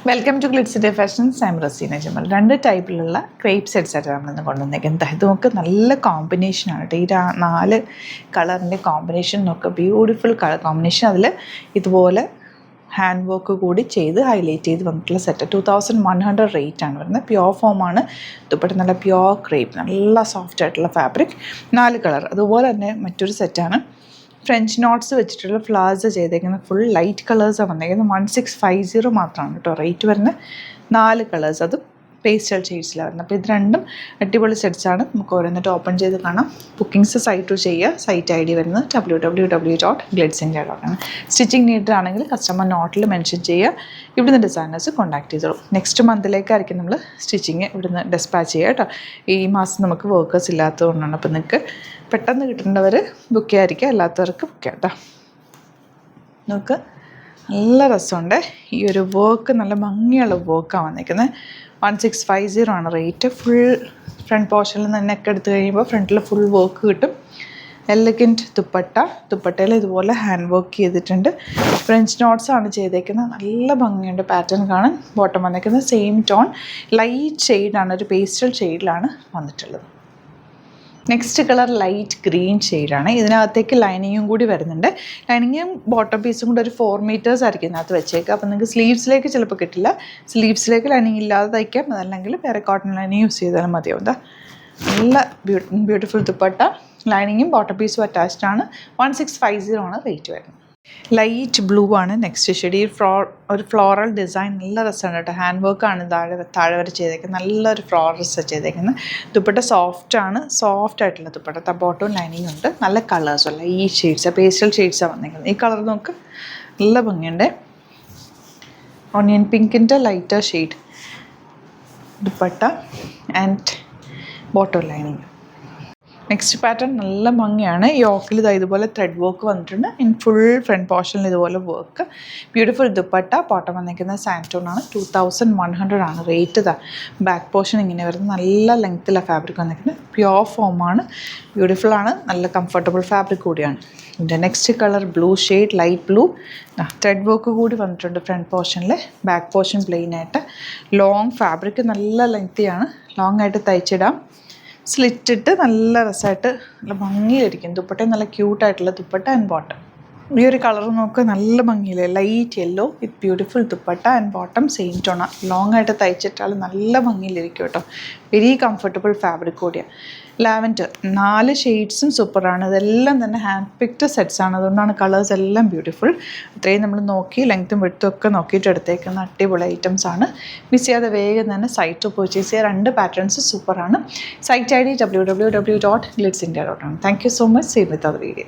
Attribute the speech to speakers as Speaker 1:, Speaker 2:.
Speaker 1: Welcome to Glitz day fashions. I'm Razeena Jamal. രണ്ട് ടൈപ്പിലുള്ള crepe സെറ്റ്സായിട്ട് നമ്മളിന്ന് കൊണ്ടുവന്നേക്കുന്നത്. ഇത് നമുക്ക് നല്ല കോമ്പിനേഷനാണ് കേട്ടോ. ഈ 4 കളറിൻ്റെ കോമ്പിനേഷൻ നോക്കുക. Beautiful colour combination. അതിൽ ഇതുപോലെ ഹാൻഡ് വർക്ക് കൂടി ചെയ്ത് ഹൈലൈറ്റ് ചെയ്ത് വന്നിട്ടുള്ള സെറ്റ്. 2100 റേറ്റ് ആണ് വരുന്നത്. പ്യോർ ഫോമാണ്. ദുപ്പട്ട നല്ല പ്യോർ ക്രേപ്പ്, നല്ല സോഫ്റ്റ് ആയിട്ടുള്ള ഫാബ്രിക്. 4 കളർ. അതുപോലെ തന്നെ മറ്റൊരു സെറ്റാണ് ഫ്രഞ്ച് നോട്ട്സ് വെച്ചിട്ടുള്ള ഫ്ലവേഴ്സ് ചെയ്തേക്കുന്നത്. ഫുൾ ലൈറ്റ് കളേഴ്സാണ് വന്നേക്കുന്നത്. 1650 മാത്രമാണ് കേട്ടോ റേറ്റ് വരുന്നത്. 4 കളേഴ്സ്, അതും പേസ്റ്റൽ ഷെയ്ഡ്സിലാണ് വരുന്നത്. അപ്പോൾ ഇത് രണ്ടും അടിപൊളി സെറ്റ്സാണ്. നമുക്ക് ഓരോന്നിട്ട് ഓപ്പൺ ചെയ്ത് കാണാം. ബുക്കിംഗ്സ് സൈറ്റ് ചെയ്യുക. സൈറ്റ് ID വരുന്നത് www.glitzindia.com. സ്റ്റിച്ചിങ് നീഡ് ആണെങ്കിൽ കസ്റ്റമർ നോട്ടിൽ മെൻഷൻ ചെയ്യുക. ഇവിടുന്ന് ഡിസൈനേഴ്സ് കോൺടാക്ട് ചെയ്തോളൂ. നെക്സ്റ്റ് മന്തിലേക്കായിരിക്കും നമ്മൾ സ്റ്റിച്ചിങ് ഇവിടുന്ന് ഡെസ്പാച്ച് ചെയ്യുക കേട്ടോ. ഈ മാസം നമുക്ക് വർക്കേഴ്സ് ഇല്ലാത്തതുകൊണ്ടാണ്. അപ്പോൾ നിങ്ങൾക്ക് പെട്ടെന്ന് കിട്ടേണ്ടവർ ബുക്ക് ചെയ്യാതിരിക്കുക, അല്ലാത്തവർക്ക് ബുക്ക് ചെയ്യാം കേട്ടോ. നമുക്ക് നല്ല രസമുണ്ട്. ഈ ഒരു വർക്ക് നല്ല ഭംഗിയുള്ള വർക്കാണ് വന്നിരിക്കുന്നത്. 1650 ആണ് റേറ്റ്. ഫുൾ ഫ്രണ്ട് പോർഷനിൽ നിന്ന് നെക്ക് എടുത്ത് കഴിയുമ്പോൾ ഫ്രണ്ടിൽ ഫുൾ വർക്ക് കിട്ടും. എലഗൻറ്റ് ദുപ്പട്ടയിൽ ഇതുപോലെ ഹാൻഡ് വർക്ക് ചെയ്തിട്ടുണ്ട്. ഫ്രഞ്ച് നോട്ട്സ് ആണ് ചെയ്തേക്കുന്നത്. നല്ല ഭംഗിയുണ്ട് പാറ്റേൺ കാണാൻ. ബോട്ടം വന്നിരിക്കുന്നത് സെയിം ടോൺ ലൈറ്റ് ഷെയ്ഡാണ്, ഒരു പേസ്റ്റൽ ഷെയ്ഡിലാണ് വന്നിട്ടുള്ളത്. നെക്സ്റ്റ് കളർ ലൈറ്റ് ഗ്രീൻ ഷെയ്ഡാണ്. ഇതിനകത്തേക്ക് ലൈനിങ്ങും കൂടി വരുന്നുണ്ട്. ലൈനിങ്ങും ബോട്ടം പീസും കൂടി ഒരു 4 മീറ്റേഴ്സ് ആയിരിക്കും ഇതിനകത്ത് വെച്ചേക്കുക. അപ്പോൾ നിങ്ങൾക്ക് സ്ലീവ്സിലേക്ക് ചിലപ്പോൾ കിട്ടില്ല. സ്ലീവ്സിലേക്ക് ലൈനിങ് ഇല്ലാതെ തയ്ക്കാം. അതല്ലെങ്കിൽ വേറെ കോട്ടൺ ലൈനിങ് യൂസ് ചെയ്താലും മതിയാവും. നല്ല ബ്യൂട്ടിഫുൾ ദുപ്പട്ട. ലൈനിങ്ങും ബോട്ടം പീസും അറ്റാച്ച്ഡ് ആണ്. 1650 ആണ് റേറ്റ് വരുന്നത്. ലൈറ്റ് ബ്ലൂ ആണ് നെക്സ്റ്റ് ഷെയ്ഡ്. ഈ ഒരു ഫ്ലോറൽ ഡിസൈൻ നല്ല രസമാണ് കേട്ടോ. ഹാൻഡ് വർക്കാണ് താഴെ വരെ ചെയ്തേക്കുന്നത്. നല്ലൊരു ഫ്ലോറൽസ് ചെയ്തേക്കുന്നത്. ദുപ്പട്ട സോഫ്റ്റ് ആയിട്ടുള്ള ദുപ്പട്ട. ബോട്ടവും ലൈനിങ് ഉണ്ട്. നല്ല കളേഴ്സും ലൈറ്റ് ഷെയ്ഡ്സ്, പേസ്റ്റൽ ഷെയ്ഡ്സാണ് വന്നേക്കുന്നത്. ഈ കളർ നോക്ക് നല്ല ഭംഗിയുണ്ട്. ഓണിയൻ പിങ്കിൻ്റെ lighter shade dupatta and bottom lining. Next pattern നല്ല ഭംഗിയാണ്. യോക്കിൽ ഇതുപോലെ ത്രെഡ് വർക്ക് വന്നിട്ടുണ്ട്. ഇൻ ഫുൾ ഫ്രണ്ട് പോർഷനിൽ ഇതുപോലെ വർക്ക്. ബ്യൂട്ടിഫുൾ ദുപ്പട്ട. ബോട്ടം വന്നിരിക്കുന്നത് സാൻറ്റോൺ ആണ്. 2100 ആണ് റേറ്റ്. ബാക്ക് പോർഷൻ ഇങ്ങനെ വരുന്നത്. നല്ല ലെങ്ത്തിലാണ് ഫാബ്രിക് വന്നിരിക്കുന്നത്. പ്യോർ ഫോമാണ്. ബ്യൂട്ടിഫുൾ ആണ്. നല്ല കംഫർട്ടബിൾ ഫാബ്രിക് കൂടിയാണ്. ഇതിൻ്റെ next colour blue shade, light blue. Thread work കൂടി വന്നിട്ടുണ്ട് ഫ്രണ്ട് പോർഷനിൽ. ബാക്ക് പോർഷൻ പ്ലെയിൻ ആയിട്ട്. ലോങ് ഫാബ്രിക് നല്ല ലെങ്തിയാണ്. ലോങ് ആയിട്ട് തയ്ച്ചിടാം. സ്ലിറ്റിട്ട് നല്ല രസമായിട്ട് നല്ല ഭംഗിയിലിരിക്കും. ദുപ്പട്ട നല്ല ക്യൂട്ടായിട്ടുള്ള ദുപ്പട്ട ആൻഡ് ബോട്ടം. ഈ ഒരു കളർ നോക്കുക നല്ല ഭംഗിയില്ലേ. Light yellow with beautiful dupatta and bottom same ടോണ. ലോങ് ആയിട്ട് തയ്ച്ചിട്ടാൽ നല്ല ഭംഗിയിലിരിക്കും കേട്ടോ. വെരി കംഫർട്ടബിൾ ഫാബ്രിക് കൂടിയാണ്. ലാവൻഡർ 4 ഷെയ്ഡ്സും സൂപ്പറാണ്. ഇതെല്ലാം തന്നെ ഹാൻഡ് പിക്ഡ് സെറ്റ്സാണ്. അതുകൊണ്ടാണ് കളേഴ്സ് എല്ലാം ബ്യൂട്ടിഫുൾ. അത്രയും നമ്മൾ നോക്കി ലെങ്ത്തും വിഡ്ത്തും ഒക്കെ നോക്കിയിട്ട് എടുത്തേക്കുന്ന അടിപൊളി ഐറ്റംസ് ആണ്. മിസ് ചെയ്യാതെ വേഗം തന്നെ സൈറ്റ് പർച്ചേസ് ചെയ്യുക. 2 പാറ്റേൺസ് സൂപ്പറാണ്. Site ID www.glitzindia.com. Thank you so much. See with our video.